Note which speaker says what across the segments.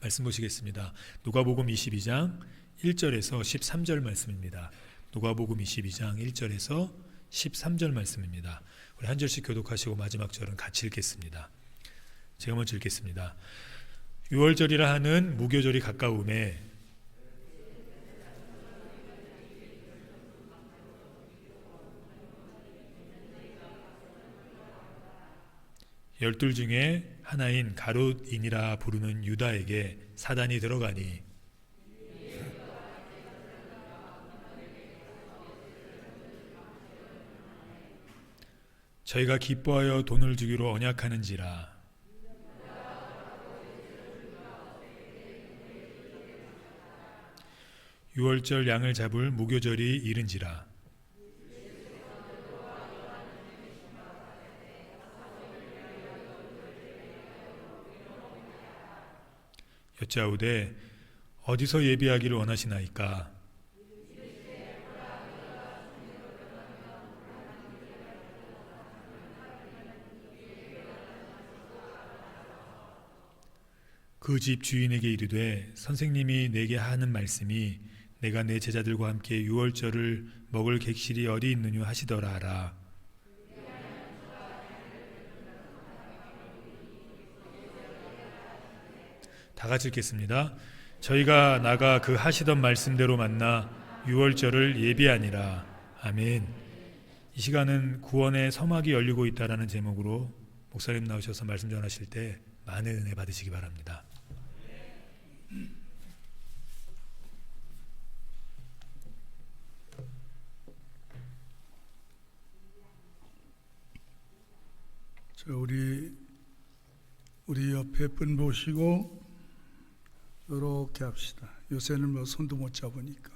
Speaker 1: 말씀 보시겠습니다. 누가복음 22장 1절에서 13절 말씀입니다. 누가복음 22장 1절에서 13절 말씀입니다. 우리 한 절씩 교독하시고 마지막 절은 같이 읽겠습니다. 제가 먼저 읽겠습니다. 유월절이라 하는 무교절이 가까움에 열둘 중에 하나인 가룟인이라 부르는 유다에게 사단이 들어가니 저희가 기뻐하여 돈을 주기로 언약하는지라. 유월절 양을 잡을 무교절이 이른지라. 여짜오되 어디서 예비하기를 원하시나이까? 그 집 주인에게 이르되 선생님이 내게 하는 말씀이 내가 내 제자들과 함께 유월절을 먹을 객실이 어디 있느냐 하시더라 하라. 다 같이 읽겠습니다. 저희가 나가 그 하시던 말씀대로 만나 유월절을 예비하니라. 아멘. 이 시간은 구원의 서막이 열리고 있다라는 제목으로 목사님 나오셔서 말씀 전하실 때 많은 은혜 받으시기 바랍니다.
Speaker 2: 자, 우리 옆에 분 보시고 이렇게 합시다. 요새는 뭐 손도 못 잡으니까.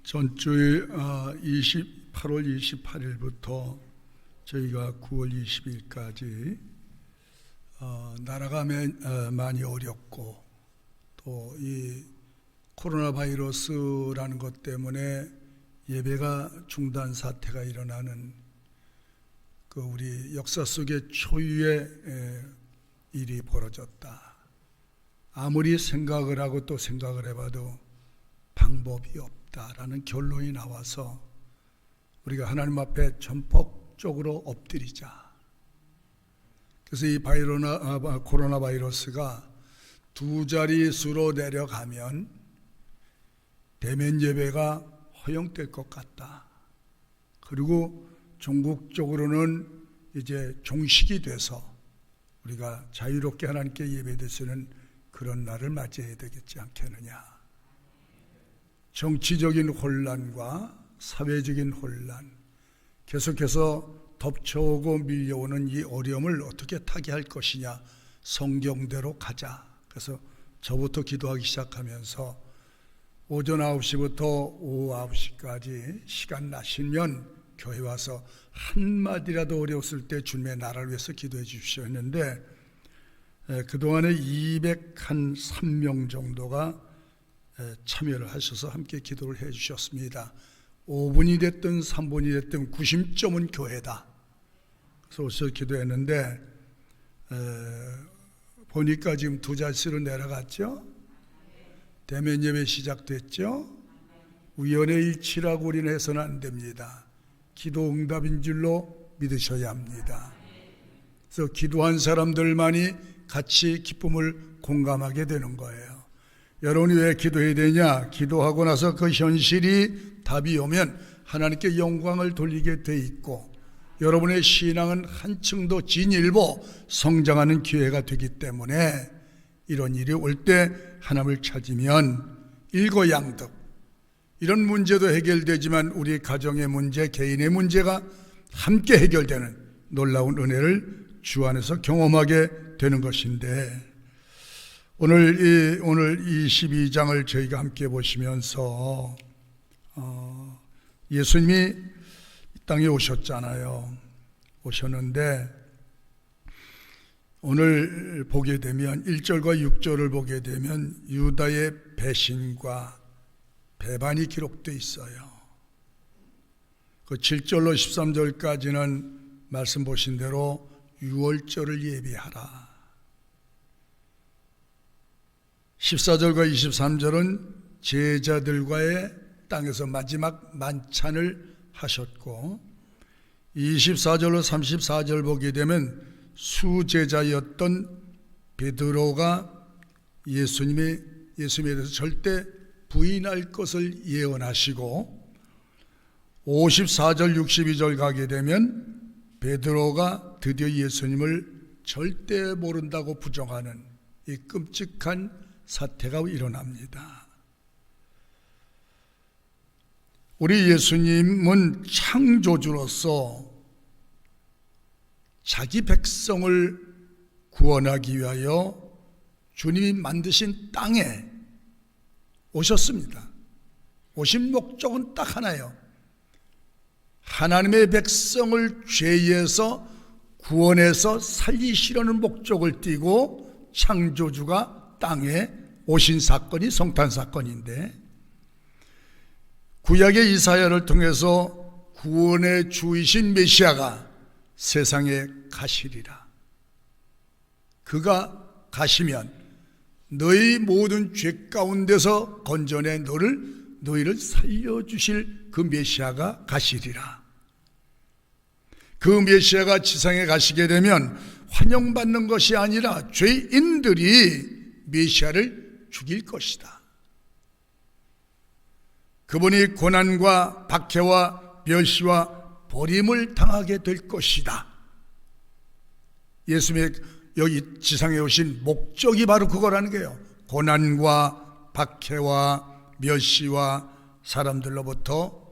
Speaker 2: 전주에 8월 28일부터 저희가 9월 20일까지 나라가 많이 어렵고 또 이 코로나 바이러스라는 것 때문에 예배가 중단 사태가 일어나는 그 우리 역사 속의 초유의 일이 벌어졌다. 아무리 생각을 하고 또 생각을 해봐도 방법이 없다라는 결론이 나와서 우리가 하나님 앞에 전폭적으로 엎드리자. 그래서 이 코로나 바이러스가 두 자릿수로 내려가면 대면 예배가 허용될 것 같다. 그리고 종국적으로는 이제 종식이 돼서 우리가 자유롭게 하나님께 예배드릴 수 있는 그런 날을 맞이해야 되겠지 않겠느냐. 정치적인 혼란과 사회적인 혼란, 계속해서 덮쳐오고 밀려오는 이 어려움을 어떻게 타개할 것이냐. 성경대로 가자. 그래서 저부터 기도하기 시작하면서 오전 9시부터 오후 9시까지 시간 나시면 교회 와서 한마디라도 어려웠을 때 주님의 나라를 위해서 기도해 주십시오 했는데 그동안에 203명 정도가 참여를 하셔서 함께 기도를 해 주셨습니다. 5분이 됐든 3분이 됐든 구심점은 교회다. 그래서 오셔서 기도했는데 보니까 지금 두 자릿수로 내려갔죠. 대면 예배 시작됐죠. 우연의 일치라고 우리는 해서는 안 됩니다. 기도 응답인 줄로 믿으셔야 합니다. 그래서 기도한 사람들만이 같이 기쁨을 공감하게 되는 거예요. 여러분이 왜 기도해야 되냐? 기도하고 나서 그 현실이 답이 오면 하나님께 영광을 돌리게 돼 있고 여러분의 신앙은 한층 더 진일보 성장하는 기회가 되기 때문에 이런 일이 올 때 하나님을 찾으면 일거양득 이런 문제도 해결되지만 우리 가정의 문제, 개인의 문제가 함께 해결되는 놀라운 은혜를 주 안에서 경험하게 되는 것인데 오늘 22장을 저희가 함께 보시면서 예수님이 이 땅에 오셨잖아요. 오셨는데 오늘 보게 되면 1절과 6절을 보게 되면 유다의 배신과 배반이 기록되어 있어요. 그 7절로 13절까지는 말씀 보신 대로 유월절을 예비하라. 14절과 23절은 제자들과의 땅에서 마지막 만찬을 하셨고, 24절로 34절 보게 되면 수제자였던 베드로가 예수님에 대해서 절대 부인할 것을 예언하시고, 54절 62절 가게 되면 베드로가 드디어 예수님을 절대 모른다고 부정하는 이 끔찍한 사태가 일어납니다. 우리 예수님은 창조주로서 자기 백성을 구원하기 위하여 주님이 만드신 땅에 오셨습니다. 오신 목적은 딱 하나예요. 하나님의 백성을 죄에서 구원해서 살리시려는 목적을 띠고 창조주가 땅에 오신 사건이 성탄 사건인데, 구약의 이사야를 통해서 구원의 주이신 메시아가 세상에 가시리라. 그가 가시면 너희 모든 죄 가운데서 건져내 너희를 살려주실 그 메시아가 가시리라. 그 메시아가 지상에 가시게 되면 환영받는 것이 아니라 죄인들이 메시아를 죽일 것이다. 그분이 고난과 박해와 멸시와 버림을 당하게 될 것이다. 예수님의 여기 지상에 오신 목적이 바로 그거라는 거예요. 고난과 박해와 멸시와 사람들로부터,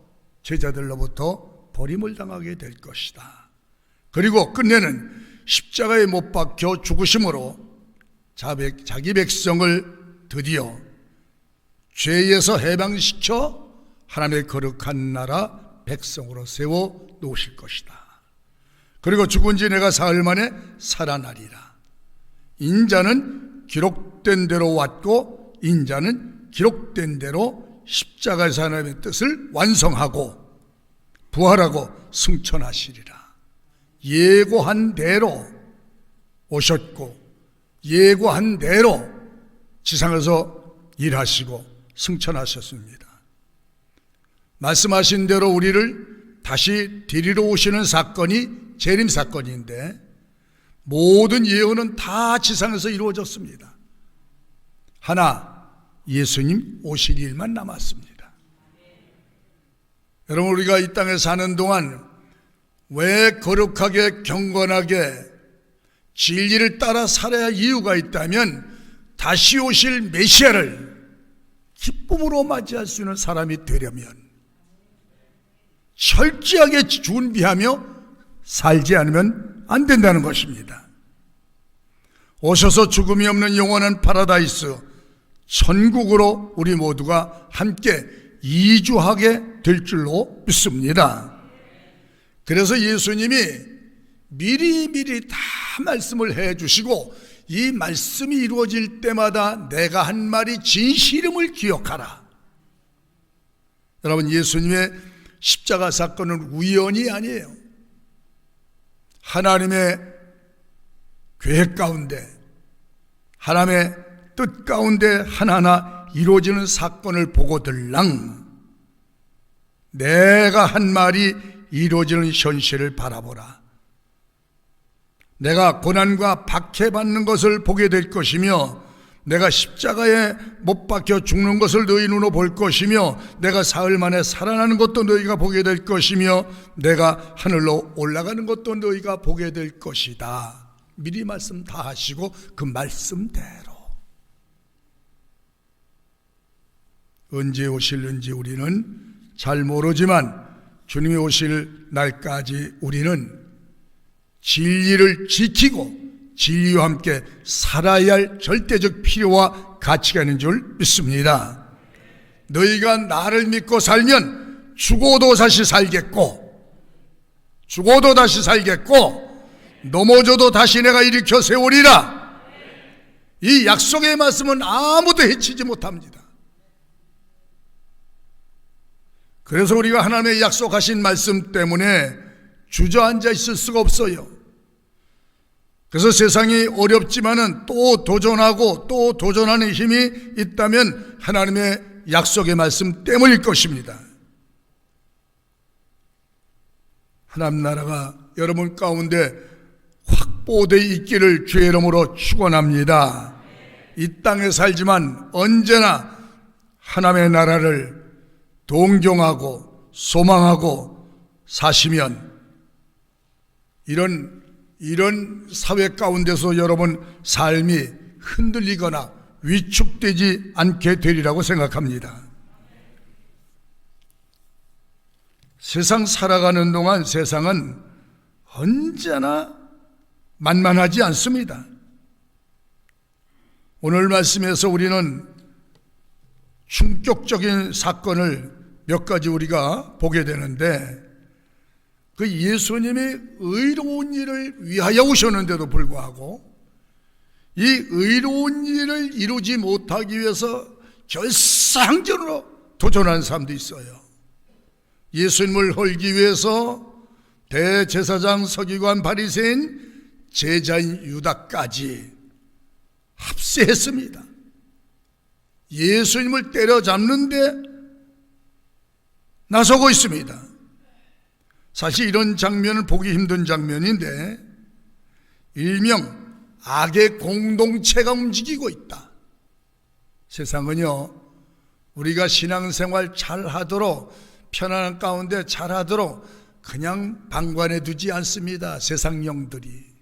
Speaker 2: 제자들로부터 버림을 당하게 될 것이다. 그리고 끝내는 십자가에 못 박혀 죽으심으로 자기 백성을 드디어 죄에서 해방시켜 하나님의 거룩한 나라 백성으로 세워 놓으실 것이다. 그리고 죽은 지 내가 사흘 만에 살아나리라. 인자는 기록된 대로 왔고, 인자는 기록된 대로 십자가에서 하나님의 뜻을 완성하고 부활하고 승천하시리라. 예고한 대로 오셨고, 예고한 대로 지상에서 일하시고 승천하셨습니다. 말씀하신 대로 우리를 다시 데리러 오시는 사건이 재림 사건인데, 모든 예언은 다 지상에서 이루어졌습니다. 하나, 예수님 오실 일만 남았습니다. 여러분, 우리가 이 땅에 사는 동안 왜 거룩하게 경건하게 진리를 따라 살아야 이유가 있다면, 다시 오실 메시아를 기쁨으로 맞이할 수 있는 사람이 되려면 철저하게 준비하며 살지 않으면 안 된다는 것입니다. 오셔서 죽음이 없는 영원한 파라다이스, 천국으로 우리 모두가 함께 이주하게 될 줄로 믿습니다. 그래서 예수님이 미리미리 다 말씀을 해주시고, 이 말씀이 이루어질 때마다 내가 한 말이 진실임을 기억하라. 여러분, 예수님의 십자가 사건은 우연이 아니에요. 하나님의 계획 가운데, 하나님의 뜻 가운데 하나하나 이루어지는 사건을 보고들랑 내가 한 말이 이루어지는 현실을 바라보라. 내가 고난과 박해받는 것을 보게 될 것이며, 내가 십자가에 못 박혀 죽는 것을 너희 눈으로 볼 것이며, 내가 사흘 만에 살아나는 것도 너희가 보게 될 것이며, 내가 하늘로 올라가는 것도 너희가 보게 될 것이다. 미리 말씀 다 하시고 그 말씀대로 언제 오실는지 우리는 잘 모르지만, 주님이 오실 날까지 우리는 진리를 지키고 진리와 함께 살아야 할 절대적 필요와 가치가 있는 줄 믿습니다. 너희가 나를 믿고 살면 죽어도 다시 살겠고, 죽어도 다시 살겠고, 넘어져도 다시 내가 일으켜 세우리라. 이 약속의 말씀은 아무도 해치지 못합니다. 그래서 우리가 하나님의 약속하신 말씀 때문에 주저앉아 있을 수가 없어요. 그래서 세상이 어렵지만은 또 도전하고 또 도전하는 힘이 있다면 하나님의 약속의 말씀 때문일 것입니다. 하나님 나라가 여러분 가운데 확보되어 있기를 주의 이름으로 축원합니다. 이 땅에 살지만 언제나 하나님의 나라를 동경하고 소망하고 사시면 이런 사회 가운데서 여러분 삶이 흔들리거나 위축되지 않게 되리라고 생각합니다. 세상 살아가는 동안 세상은 언제나 만만하지 않습니다. 오늘 말씀에서 우리는 충격적인 사건을 몇 가지 우리가 보게 되는데, 그 예수님이 의로운 일을 위하여 오셨는데도 불구하고 이 의로운 일을 이루지 못하기 위해서 결사항전으로 도전하는 사람도 있어요. 예수님을 헐기 위해서 대제사장, 서기관, 바리새인, 제자인 유다까지 합세했습니다. 예수님을 때려잡는데 나서고 있습니다. 사실 이런 장면은 보기 힘든 장면인데, 일명 악의 공동체가 움직이고 있다. 세상은요, 우리가 신앙생활 잘하도록, 편안한 가운데 잘하도록 그냥 방관해 두지 않습니다. 세상 영들이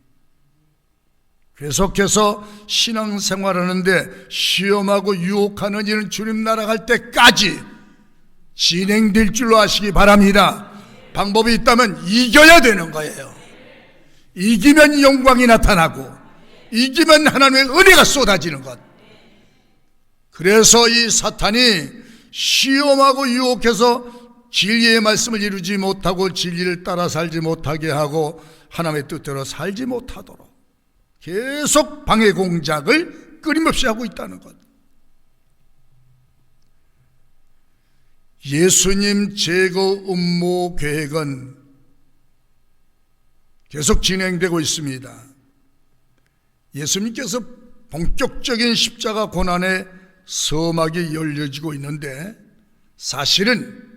Speaker 2: 계속해서 신앙생활하는데 시험하고 유혹하는 일은 주님 나라 갈 때까지 진행될 줄로 아시기 바랍니다. 방법이 있다면 이겨야 되는 거예요. 이기면 영광이 나타나고 이기면 하나님의 은혜가 쏟아지는 것. 그래서 이 사탄이 시험하고 유혹해서 진리의 말씀을 이루지 못하고 진리를 따라 살지 못하게 하고 하나님의 뜻대로 살지 못하도록 계속 방해 공작을 끊임없이 하고 있다는 것. 예수님 제거 음모 계획은 계속 진행되고 있습니다. 예수님께서 본격적인 십자가 고난의 서막이 열려지고 있는데, 사실은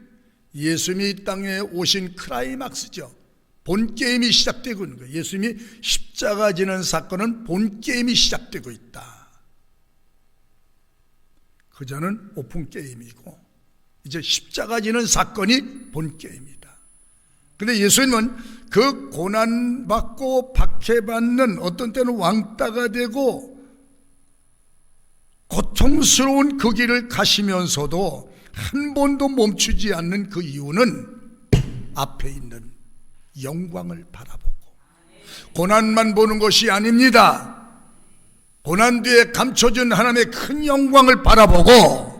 Speaker 2: 예수님이 이 땅에 오신 클라이막스죠. 본게임이 시작되고 있는 거예요. 예수님이 십자가 지는 사건은 본게임이 시작되고 있다. 그전은 오픈게임이고 이제 십자가 지는 사건이 본게임이다. 그런데 예수님은 그 고난받고 박해받는, 어떤 때는 왕따가 되고 고통스러운 그 길을 가시면서도 한 번도 멈추지 않는 그 이유는 앞에 있는 영광을 바라보고, 고난만 보는 것이 아닙니다. 고난 뒤에 감춰진 하나님의 큰 영광을 바라보고,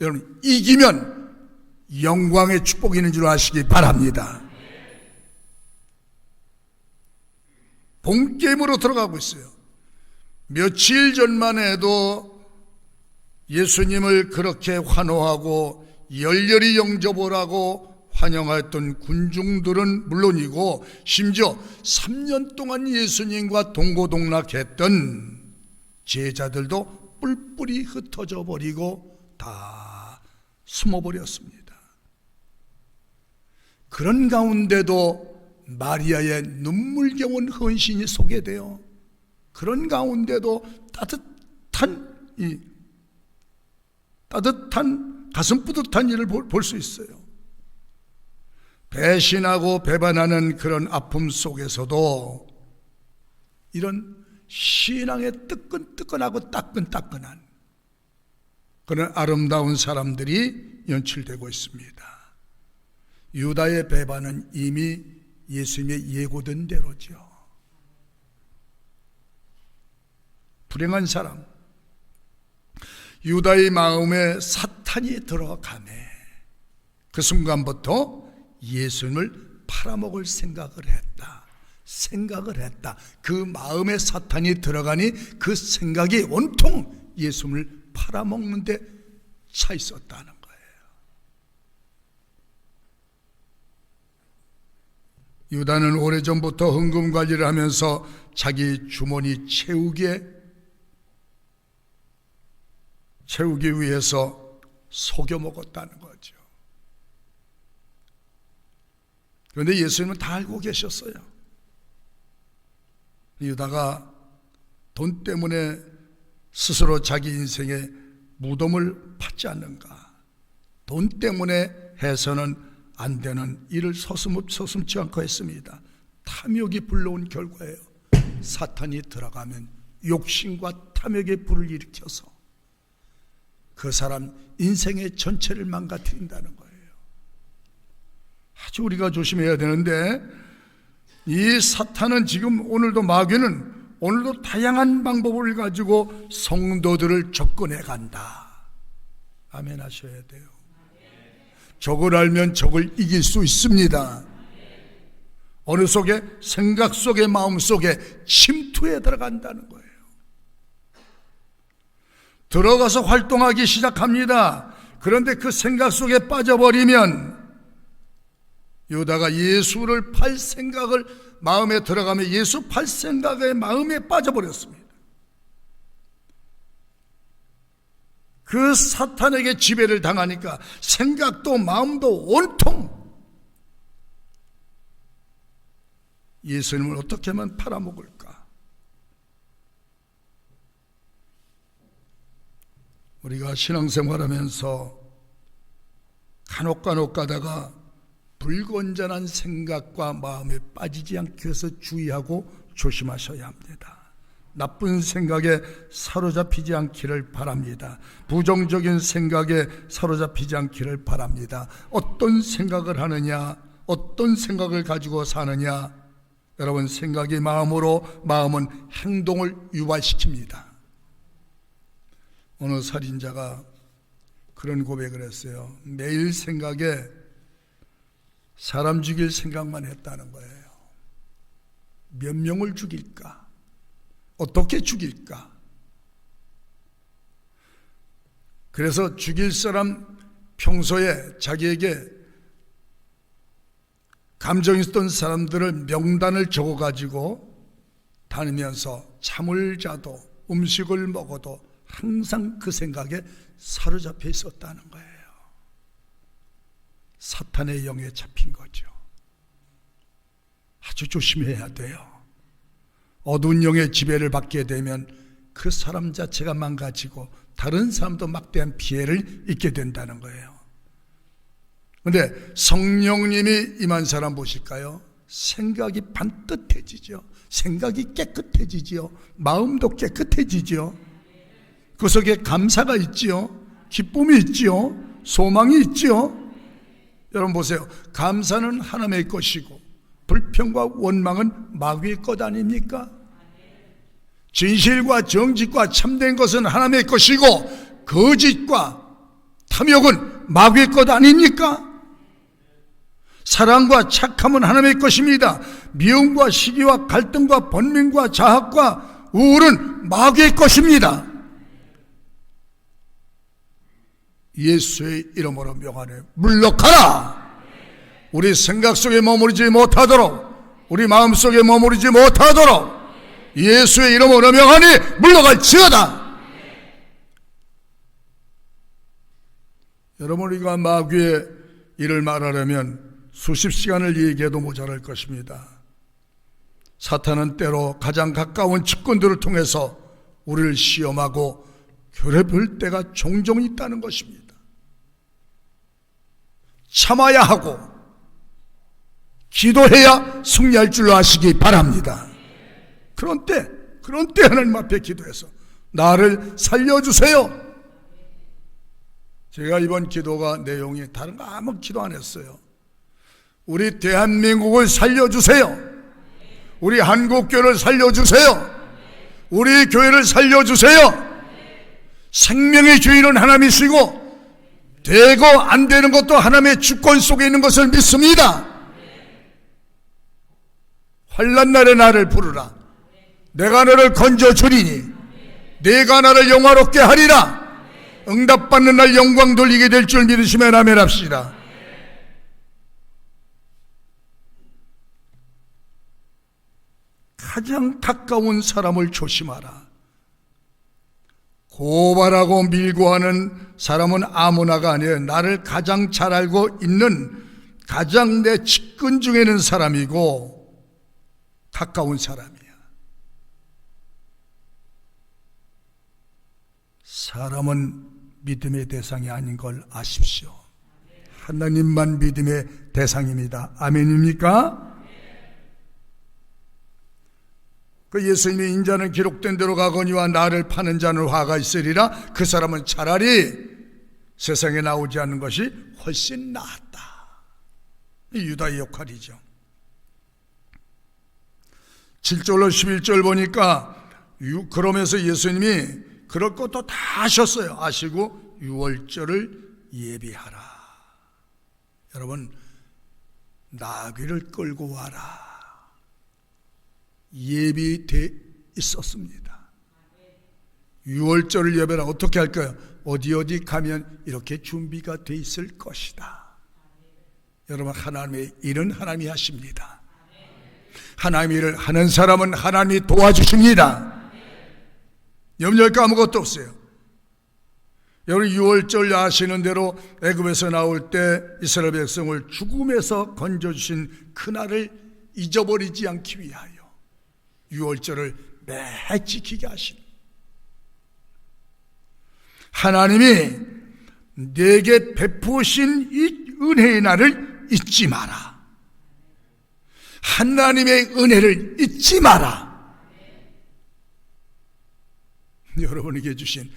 Speaker 2: 여러분 이기면 영광의 축복이 있는 줄 아시기 바랍니다. 본게임으로 들어가고 있어요. 며칠 전만 해도 예수님을 그렇게 환호하고 열렬히 영접하라고 환영했던 군중들은 물론이고, 심지어 3년 동안 예수님과 동고동락했던 제자들도 뿔뿔이 흩어져 버리고 다 숨어버렸습니다. 그런 가운데도 마리아의 눈물겨운 헌신이 소개되어, 그런 가운데도 따뜻한 가슴 뿌듯한 일을 볼 수 있어요. 배신하고 배반하는 그런 아픔 속에서도 이런 신앙의 뜨끈뜨끈하고 따끈따끈한 그런 아름다운 사람들이 연출되고 있습니다. 유다의 배반은 이미 예수님의 예고된 대로죠. 불행한 사람, 유다의 마음에 사탄이 들어가매 그 순간부터 예수님을 팔아먹을 생각을 했다. 그 마음에 사탄이 들어가니 그 생각이 온통 예수님을 팔아먹는데 차 있었다는 거예요. 유다는 오래전부터 헌금 관리를 하면서 자기 주머니 채우기 위해서 속여 먹었다는 거죠. 그런데 예수님은 다 알고 계셨어요. 유다가 돈 때문에 스스로 자기 인생의 무덤을 파지 않는가, 돈 때문에 해서는 안 되는 일을 서슴지 않고 했습니다. 탐욕이 불러온 결과예요. 사탄이 들어가면 욕심과 탐욕의 불을 일으켜서 그 사람 인생의 전체를 망가뜨린다는 거예요. 아주 우리가 조심해야 되는데, 이 사탄은 지금 오늘도, 마귀는 오늘도 다양한 방법을 가지고 성도들을 접근해 간다. 아멘 하셔야 돼요. 적을 알면 적을 이길 수 있습니다. 어느 속에, 생각 속에, 마음 속에 침투해 들어간다는 거예요. 들어가서 활동하기 시작합니다. 그런데 그 생각 속에 빠져버리면, 유다가 예수를 팔 생각을 마음에 들어가면 예수 팔 생각에 마음에 빠져버렸습니다. 그 사탄에게 지배를 당하니까 생각도 마음도 온통 예수님을 어떻게 하면 팔아먹을까? 우리가 신앙생활하면서 간혹 가다가 불건전한 생각과 마음에 빠지지 않기 위해서 주의하고 조심하셔야 합니다. 나쁜 생각에 사로잡히지 않기를 바랍니다. 부정적인 생각에 사로잡히지 않기를 바랍니다. 어떤 생각을 하느냐, 어떤 생각을 가지고 사느냐, 여러분, 생각이 마음으로, 마음은 행동을 유발시킵니다. 어느 살인자가 그런 고백을 했어요. 매일 생각에 사람 죽일 생각만 했다는 거예요. 몇 명을 죽일까? 어떻게 죽일까? 그래서 죽일 사람, 평소에 자기에게 감정이 있었던 사람들을 명단을 적어가지고 다니면서 잠을 자도 음식을 먹어도 항상 그 생각에 사로잡혀 있었다는 거예요. 사탄의 영에 잡힌 거죠. 아주 조심해야 돼요. 어두운 영의 지배를 받게 되면 그 사람 자체가 망가지고 다른 사람도 막대한 피해를 입게 된다는 거예요. 그런데 성령님이 임한 사람 보실까요? 생각이 반듯해지죠. 생각이 깨끗해지죠. 마음도 깨끗해지죠. 그 속에 감사가 있지요. 기쁨이 있지요. 소망이 있지요. 여러분 보세요. 감사는 하나님의 것이고 불평과 원망은 마귀의 것 아닙니까? 진실과 정직과 참된 것은 하나님의 것이고 거짓과 탐욕은 마귀의 것 아닙니까? 사랑과 착함은 하나님의 것입니다. 미움과 시기와 갈등과 번민과 자학과 우울은 마귀의 것입니다. 예수의 이름으로 명하네, 물러가라. 우리 생각 속에 머무르지 못하도록, 우리 마음 속에 머무르지 못하도록 예수의 이름으로 명하니 물러갈지어다. 여러분, 우리가 마귀의 일을 말하려면 수십 시간을 얘기해도 모자랄 것입니다. 사탄은 때로 가장 가까운 측근들을 통해서 우리를 시험하고 괴롭힐 때가 종종 있다는 것입니다. 참아야 하고 기도해야 승리할 줄로 아시기 바랍니다. 그런 때 하나님 앞에 기도해서 나를 살려주세요. 제가 이번 기도가 내용이 다른 거 아무 기도 안 했어요. 우리 대한민국을 살려주세요. 우리 한국교회를 살려주세요. 우리 교회를 살려주세요. 생명의 주인은 하나님이시고 되고 안 되는 것도 하나님의 주권 속에 있는 것을 믿습니다. 환난 날에 나를 부르라. 내가 너를 건져주리니 내가 나를 영화롭게 하리라. 응답받는 날 영광 돌리게 될 줄 믿으시면 아멘 합시다. 가장 가까운 사람을 조심하라. 고발하고 밀고 하는 사람은 아무나가 아니에요. 나를 가장 잘 알고 있는, 가장 내 측근 중에는 사람이고 가까운 사람이야. 사람은 믿음의 대상이 아닌 걸 아십시오. 하나님만 믿음의 대상입니다. 아멘입니까? 그 예수님이 인자는 기록된 대로 가거니와 나를 파는 자는 화가 있으리라. 그 사람은 차라리 세상에 나오지 않는 것이 훨씬 낫다. 이 유다의 역할이죠. 7절로 11절 보니까 그러면서 예수님이 그럴 것도 다 하셨어요. 아시고 유월절을 예비하라. 여러분, 나귀를 끌고 와라. 예비돼 있었습니다. 유월절을 예배라. 어떻게 할까요? 어디 가면 이렇게 준비가 돼 있을 것이다. 여러분, 하나님의 일은 하나님이 하십니다. 하나님의 일을 하는 사람은 하나님이 도와주십니다. 염려할 거 아무것도 없어요. 여러분, 유월절 아시는 대로 애굽에서 나올 때 이스라엘 백성을 죽음에서 건져주신 그날을 잊어버리지 않기 위하여 유월절을 매 지키게 하신, 하나님이 내게 베푸신 이 은혜의 날을 잊지 마라. 하나님의 은혜를 잊지 마라. 여러분에게 주신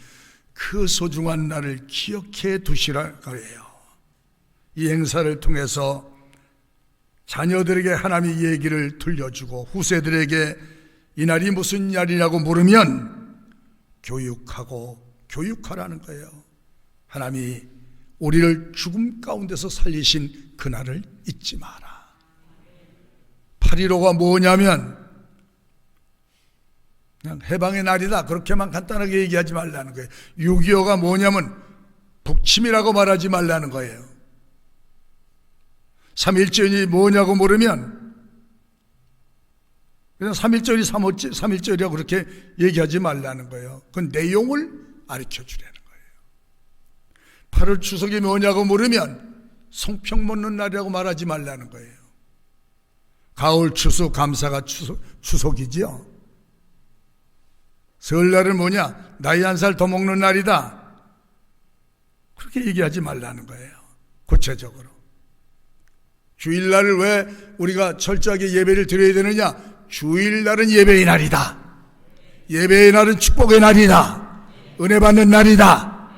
Speaker 2: 그 소중한 날을 기억해 두시라고 해요. 이 행사를 통해서 자녀들에게 하나님의 얘기를 들려주고 후세들에게 이 날이 무슨 날이라고 물으면 교육하라는 거예요. 하나님이 우리를 죽음 가운데서 살리신 그날을 잊지 마라. 8.15가 뭐냐면 그냥 해방의 날이다, 그렇게만 간단하게 얘기하지 말라는 거예요. 6.25가 뭐냐면 북침이라고 말하지 말라는 거예요. 3.1절이 뭐냐고 물으면 그냥 3.1절이 3.1절이라고 그렇게 얘기하지 말라는 거예요. 그 내용을 가르쳐 주라는 거예요. 8월 추석이 뭐냐고 물으면 성평 먹는 날이라고 말하지 말라는 거예요. 가을 추수, 감사가 추석이지요. 설날은 뭐냐? 나이 1살 더 먹는 날이다. 그렇게 얘기하지 말라는 거예요. 구체적으로. 주일날을 왜 우리가 철저하게 예배를 드려야 되느냐? 주일날은 예배의 날이다. 예배의 날은 축복의 날이다. 은혜 받는 날이다.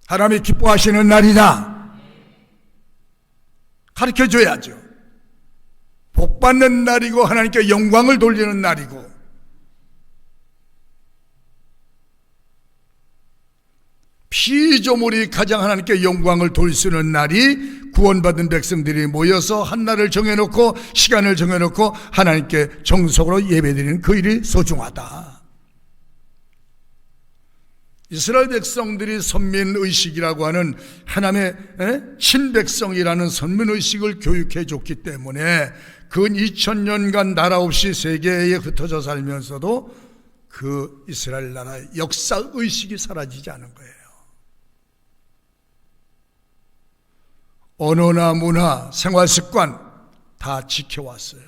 Speaker 2: 하나님이 기뻐하시는 날이다. 가르쳐줘야죠. 복 받는 날이고 하나님께 영광을 돌리는 날이고, 피조물이 가장 하나님께 영광을 돌릴 수 있는 날이 구원받은 백성들이 모여서 한 날을 정해놓고 시간을 정해놓고 하나님께 정석으로 예배드리는 그 일이 소중하다. 이스라엘 백성들이 선민의식이라고 하는 하나님의 친백성이라는 선민의식을 교육해 줬기 때문에 근 2000년간 나라 없이 세계에 흩어져 살면서도 그 이스라엘 나라의 역사의식이 사라지지 않은 거예요. 언어나 문화, 생활습관 다 지켜왔어요.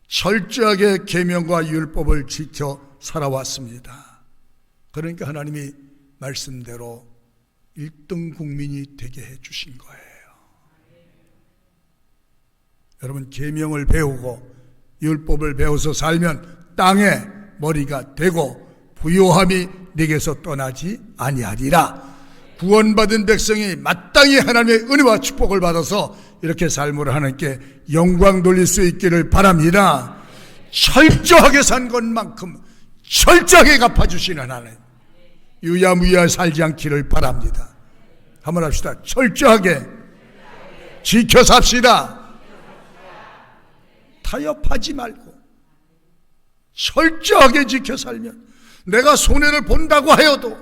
Speaker 2: 철저하게 계명과 율법을 지켜 살아왔습니다. 그러니까 하나님이 말씀대로 1등 국민이 되게 해주신 거예요. 여러분, 계명을 배우고 율법을 배워서 살면 땅에 머리가 되고 부요함이 내게서 떠나지 아니하리라. 구원받은 백성이 마땅히 하나님의 은혜와 축복을 받아서 이렇게 삶으로 하나님께 영광 돌릴 수 있기를 바랍니다. 철저하게 산 것만큼 철저하게 갚아주시는 하나님, 유야무야 살지 않기를 바랍니다. 한번 합시다. 철저하게 지켜 삽시다. 타협하지 말고 철저하게 지켜 살면 내가 손해를 본다고 하여도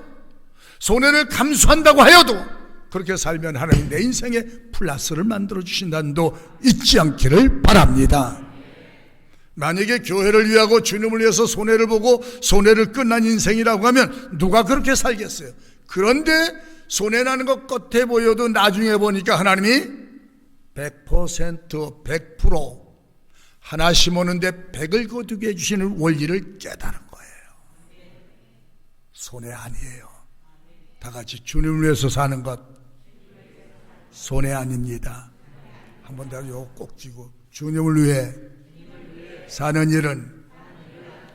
Speaker 2: 손해를 감수한다고 하여도 그렇게 살면 하나님 내 인생에 플러스를 만들어 주신다는 도 잊지 않기를 바랍니다. 만약에 교회를 위하고 주님을 위해서 손해를 보고 손해를 끝난 인생이라고 하면 누가 그렇게 살겠어요? 그런데 손해나는 것 겉에 보여도 나중에 보니까 하나님이 100%, 100% 하나 심었는데 100을 거두게 해주시는 원리를 깨달은 거예요. 손해 아니에요. 다 같이 주님을 위해서 사는 것 손해 아닙니다. 한번 더 요거 꼭 쥐고, 주님을 위해 사는 일은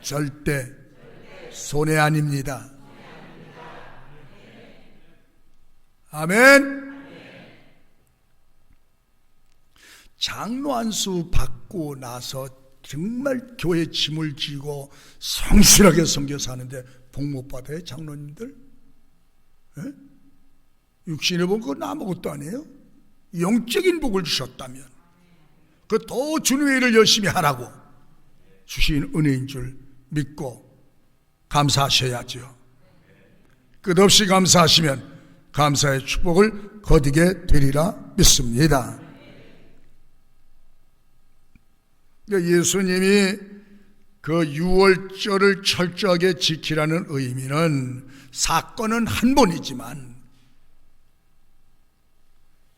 Speaker 2: 절대 손해 아닙니다. 아멘. 장로 안수 받고 나서 정말 교회 짐을 지고 성실하게 섬겨 사는데 복 못 받아요, 장로님들? 예? 육신의 복 그건 아무것도 아니에요. 영적인 복을 주셨다면 그 더 주님의 일을 열심히 하라고 주신 은혜인 줄 믿고 감사하셔야죠. 끝없이 감사하시면 감사의 축복을 거두게 되리라 믿습니다. 예수님이 그 유월절을 철저하게 지키라는 의미는 사건은 한 번이지만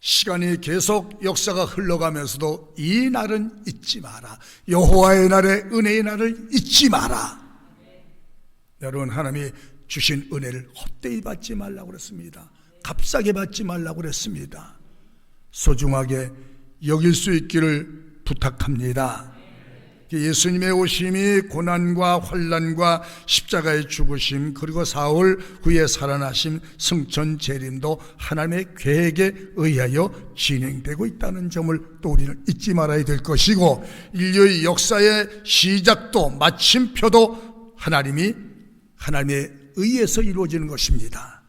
Speaker 2: 시간이 계속 역사가 흘러가면서도 이 날은 잊지 마라. 여호와의 날에 은혜의 날을 잊지 마라. 여러분, 하나님이 주신 은혜를 헛되이 받지 말라고 그랬습니다. 값싸게 받지 말라고 그랬습니다. 소중하게 여길 수 있기를 부탁합니다. 예수님의 오심이 고난과 환난과 십자가의 죽으심 그리고 사흘 후에 살아나심 승천 재림도 하나님의 계획에 의하여 진행되고 있다는 점을 또 우리는 잊지 말아야 될 것이고, 인류의 역사의 시작도 마침표도 하나님의 의해서 이루어지는 것입니다.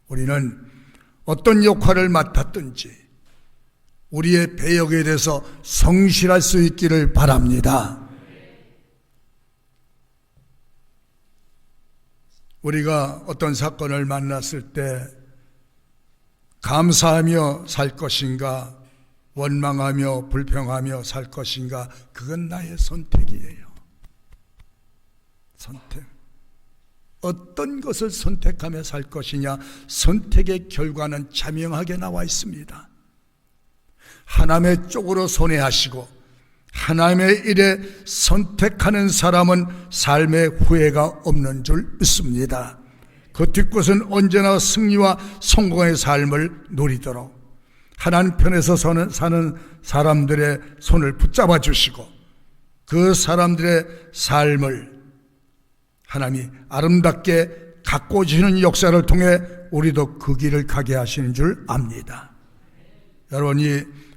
Speaker 2: 우리는 어떤 역할을 맡았든지 우리의 배역에 대해서 성실할 수 있기를 바랍니다. 우리가 어떤 사건을 만났을 때 감사하며 살 것인가, 원망하며 불평하며 살 것인가, 그건 나의 선택이에요. 선택. 어떤 것을 선택하며 살 것이냐, 선택의 결과는 자명하게 나와 있습니다. 하나님의 쪽으로 손해하시고 하나님의 일에 선택하는 사람은 삶의 후회가 없는 줄 믿습니다. 그 뒷것은 언제나 승리와 성공의 삶을 누리도록 하나님 편에서 사는 사람들의 손을 붙잡아 주시고 그 사람들의 삶을 하나님이 아름답게 가꿔주시는 역사를 통해 우리도 그 길을 가게 하시는 줄 압니다.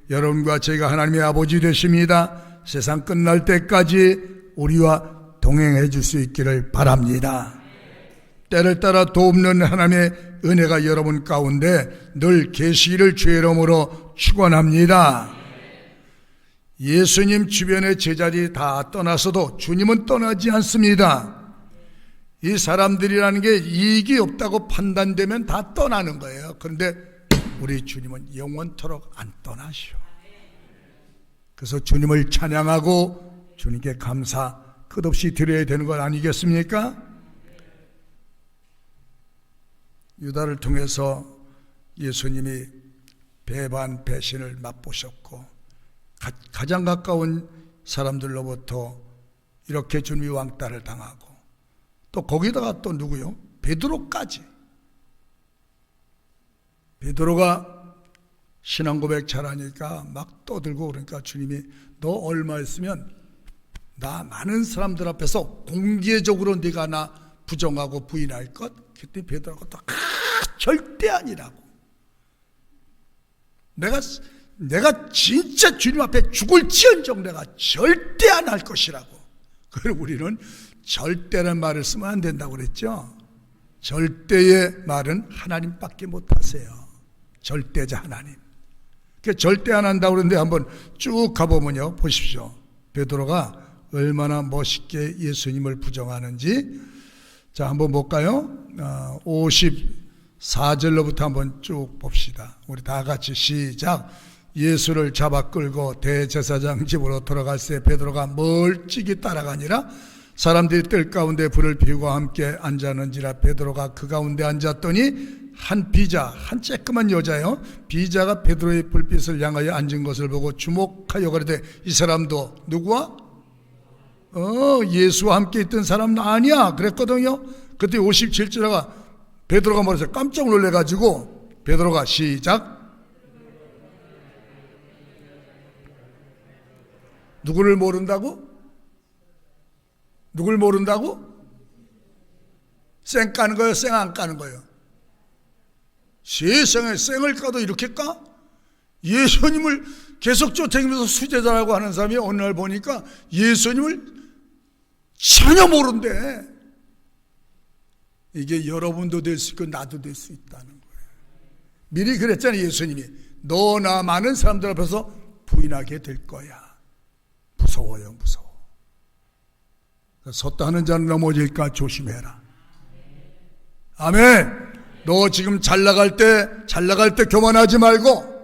Speaker 2: 여러분과 제가 하나님의 아버지 되십니다. 세상 끝날 때까지 우리와 동행해 줄 수 있기를 바랍니다. 때를 따라 돕는 하나님의 은혜가 여러분 가운데 늘 계시기를 주의 이름으로 축원합니다. 예수님 주변의 제자들이 다 떠나서도 주님은 떠나지 않습니다. 이 사람들이라는 게 이익이 없다고 판단되면 다 떠나는 거예요. 그런데 우리 주님은 영원토록 안 떠나시오. 그래서 주님을 찬양하고 주님께 감사 끝없이 드려야 되는 것 아니겠습니까? 유다를 통해서 예수님이 배반 배신을 맛보셨고 가장 가까운 사람들로부터 이렇게 주님이 왕따를 당하고 또 거기다가 또 누구요? 베드로까지. 베드로가 신앙 고백 잘하니까 막 떠들고 그러니까 주님이 너 얼마 있으면 나 많은 사람들 앞에서 공개적으로 네가 나 부정하고 부인할 것? 그때 베드로가 또 절대 아니라고. 내가 진짜 주님 앞에 죽을지언정 내가 절대 안 할 것이라고. 그리고 우리는 절대라는 말을 쓰면 안 된다고 그랬죠. 절대의 말은 하나님밖에 못하세요. 절대자 하나님. 절대 안 한다고 그러는데 한번 쭉 가보면요, 보십시오. 베드로가 얼마나 멋있게 예수님을 부정하는지 자, 한번 볼까요? 54절로부터 한번 쭉 봅시다. 우리 다 같이 시작. 예수를 잡아 끌고 대제사장 집으로 들어갈 때 베드로가 멀찍이 따라가니라. 사람들이 뜰 가운데 불을 피우고 함께 앉았는지라. 베드로가 그 가운데 앉았더니 한 비자, 한 쬐끄만 여자요, 비자가 베드로의 불빛을 향하여 앉은 것을 보고 주목하여 가로되 이 사람도 누구와? 예수와 함께 있던 사람 아니야 그랬거든요. 그때 57절에가 베드로가 말해서 깜짝 놀래가지고 베드로가 시작. 누구를 모른다고? 누굴 모른다고? 쌩 까는 거예요? 쌩 안 까는 거예요? 세상에 쌩을 까도 이렇게 까? 예수님을 계속 쫓아다니면서 수제자라고 하는 사람이 어느 날 보니까 예수님을 전혀 모른대. 이게 여러분도 될 수 있고 나도 될 수 있다는 거예요. 미리 그랬잖아요. 예수님이 너나 많은 사람들 앞에서 부인하게 될 거야. 무서워요, 무서워. 섰다 하는 자는 넘어질까 조심해라. 아멘. 너 지금 잘 나갈 때 교만하지 말고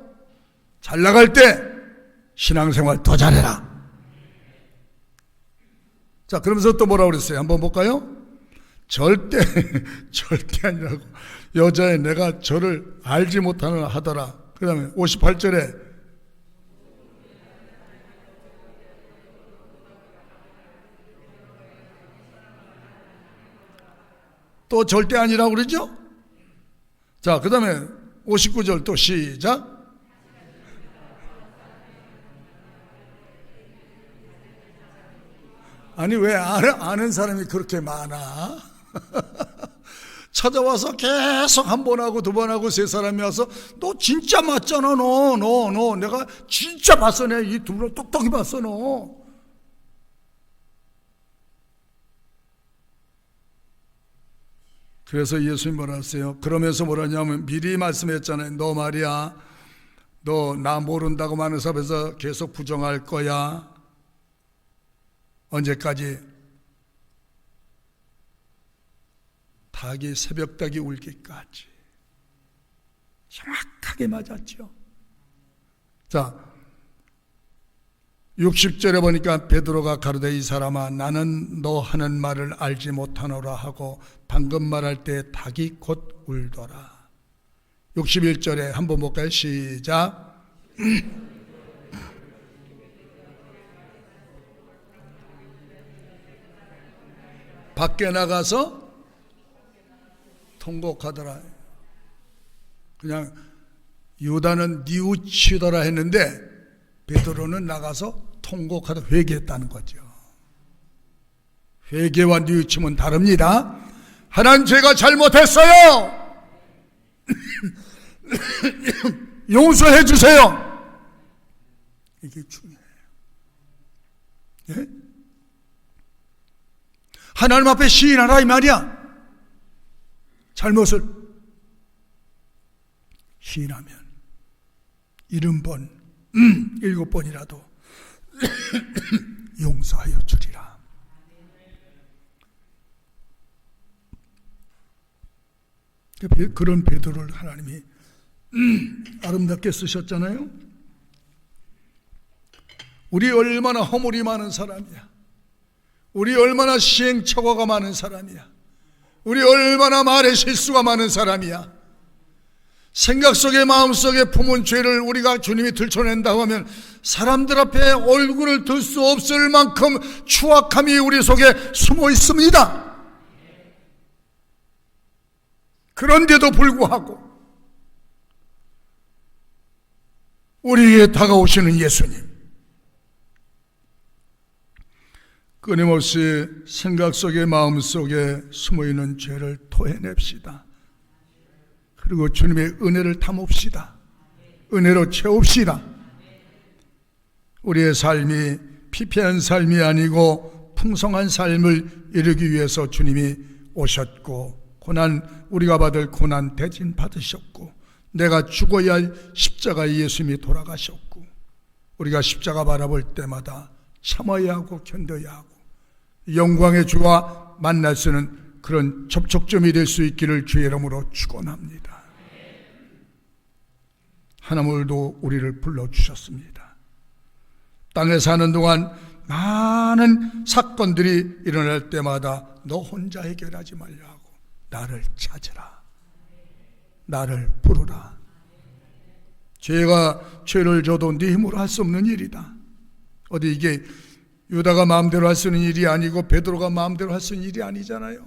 Speaker 2: 잘 나갈 때 신앙생활 더 잘해라. 자, 그러면서 또 뭐라고 그랬어요? 한번 볼까요? 절대 아니라고. 여자의 내가 저를 알지 못하는 하더라. 그 다음에 58절에 또 절대 아니라고 그러죠? 자, 그 다음에 59절 또 시작. 아니 왜 아는 사람이 그렇게 많아? 찾아와서 계속 한 번 하고 두 번 하고 세 사람이 와서 너 진짜 맞잖아. 너 내가 진짜 봤어. 내 이 두 분 똑똑히 봤어. 너 그래서 예수님 뭐라 했어요? 그러면서 뭐라냐면 미리 말씀했잖아요. 너 말이야, 너 나 모른다고 많은 사람에서 계속 부정할 거야. 언제까지? 닭이 새벽닭이 울기까지. 정확하게 맞았죠. 자, 60절에 보니까 베드로가 가로되 이 사람아 나는 너 하는 말을 알지 못하노라 하고 방금 말할 때 닭이 곧 울더라. 61절에 한번 볼까요? 시작. 밖에 나가서 통곡하더라. 그냥 유다는 뉘우치더라 했는데 베드로는 나가서 통곡하다 회개했다는 거죠. 회개와 뉘우침은 다릅니다. 하나님 제가 잘못했어요. 용서해 주세요. 이게 중요해요. 예? 하나님 앞에 시인하라 이 말이야. 잘못을 시인하면 70번 7번이라도 용서하여 주리라. 그런 베드로를 하나님이 아름답게 쓰셨잖아요. 우리 얼마나 허물이 많은 사람이야. 우리 얼마나 시행착오가 많은 사람이야. 우리 얼마나 말에 실수가 많은 사람이야. 생각 속에 마음 속에 품은 죄를 우리가 주님이 들춰낸다고 하면 사람들 앞에 얼굴을 들 수 없을 만큼 추악함이 우리 속에 숨어 있습니다. 그런데도 불구하고 우리에게 다가오시는 예수님, 끊임없이 생각 속에 마음 속에 숨어있는 죄를 토해냅시다. 그리고 주님의 은혜를 담읍시다. 은혜로 채웁시다. 우리의 삶이 피폐한 삶이 아니고 풍성한 삶을 이루기 위해서 주님이 오셨고, 우리가 받을 고난 대신 받으셨고, 내가 죽어야 할 십자가에 예수님이 돌아가셨고, 우리가 십자가 바라볼 때마다 참아야 하고 견뎌야 하고 영광의 주와 만날 수 있는 그런 접촉점이 될 수 있기를 주의 이름으로 축원합니다. 하나님 오늘도 우리를 불러주셨습니다. 땅에 사는 동안 많은 사건들이 일어날 때마다 너 혼자 해결하지 말라 하고 나를 찾으라, 나를 부르라. 죄가 죄를 져도 네 힘으로 할 수 없는 일이다. 어디 이게 유다가 마음대로 할 수 있는 일이 아니고 베드로가 마음대로 할 수 있는 일이 아니잖아요.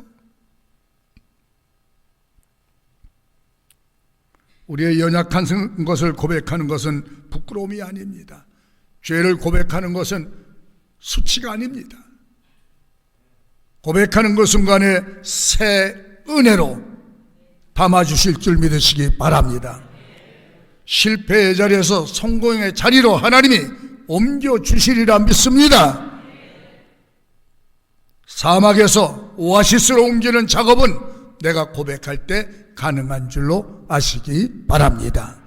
Speaker 2: 우리의 연약한 것을 고백하는 것은 부끄러움이 아닙니다. 죄를 고백하는 것은 수치가 아닙니다. 고백하는 그 순간에 새 은혜로 담아주실 줄 믿으시기 바랍니다. 실패의 자리에서 성공의 자리로 하나님이 옮겨주시리라 믿습니다. 사막에서 오아시스로 옮기는 작업은 내가 고백할 때 가능한 줄로 아시기 바랍니다.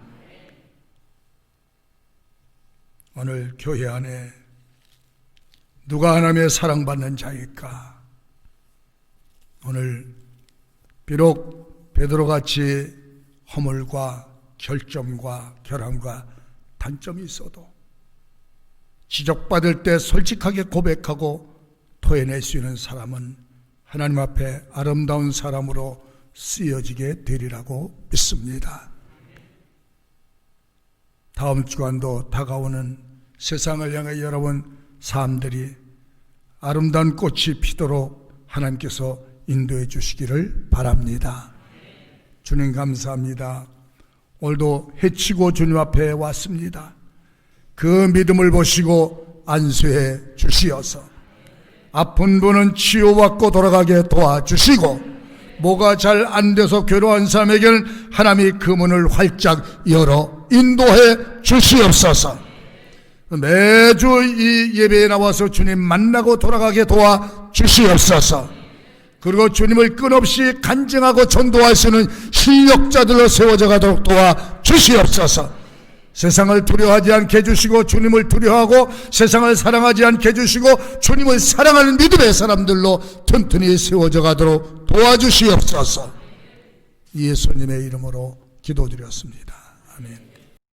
Speaker 2: 오늘 교회 안에 누가 하나님의 사랑받는 자일까? 오늘 비록 베드로같이 허물과 결점과 결함과 단점이 있어도 지적받을 때 솔직하게 고백하고 토해낼 수 있는 사람은 하나님 앞에 아름다운 사람으로 쓰여지게 되리라고 믿습니다. 다음 주간도 다가오는 세상을 향해 여러분 삶들이 아름다운 꽃이 피도록 하나님께서 인도해 주시기를 바랍니다. 주님 감사합니다. 오늘도 해치고 주님 앞에 왔습니다. 그 믿음을 보시고 안수해 주시어서 아픈 분은 치유받고 돌아가게 도와주시고 뭐가 잘 안 돼서 괴로운 사람에게는 하나님이 그 문을 활짝 열어 인도해 주시옵소서. 매주 이 예배에 나와서 주님 만나고 돌아가게 도와주시옵소서. 그리고 주님을 끝없이 간증하고 전도할 수 있는 실력자들로 세워져 가도록 도와주시옵소서. 세상을 두려워하지 않게 해주시고 주님을 두려워하고 세상을 사랑하지 않게 해주시고 주님을 사랑하는 믿음의 사람들로 튼튼히 세워져 가도록 도와주시옵소서. 예수님의 이름으로 기도드렸습니다. 아멘.